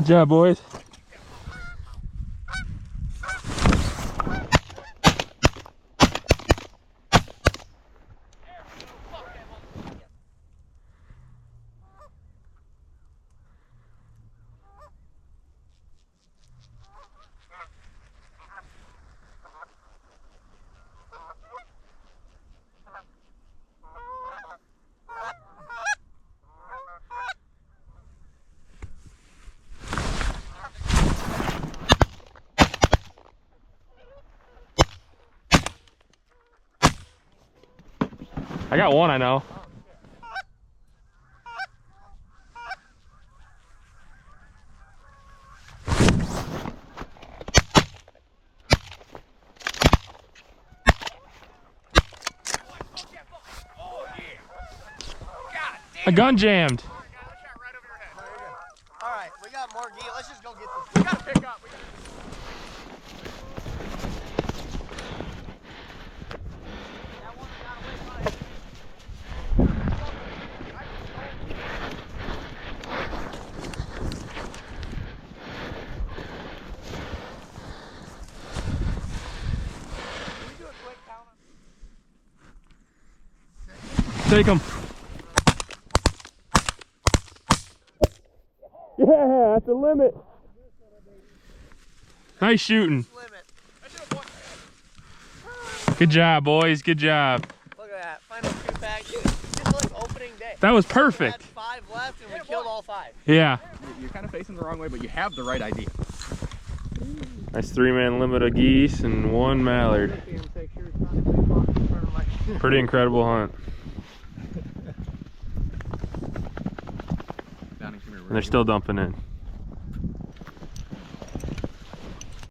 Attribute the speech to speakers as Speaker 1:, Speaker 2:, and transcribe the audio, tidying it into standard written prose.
Speaker 1: job, boys. I got one, I know. A gun jammed.
Speaker 2: Alright, we got more gear. Let's just go get this. We gotta pick up.
Speaker 1: Take him. Yeah, that's the limit. Nice shooting. Good job, boys. Good job.
Speaker 2: Look at that. Final 2-pack. Just like opening day.
Speaker 1: That was perfect.
Speaker 2: We had 5 left and we killed all 5.
Speaker 1: Yeah.
Speaker 3: You're kind of facing the wrong way, but you have the right idea.
Speaker 1: Nice 3-man limit of geese and 1 mallard. Pretty incredible hunt. And they're still dumping in.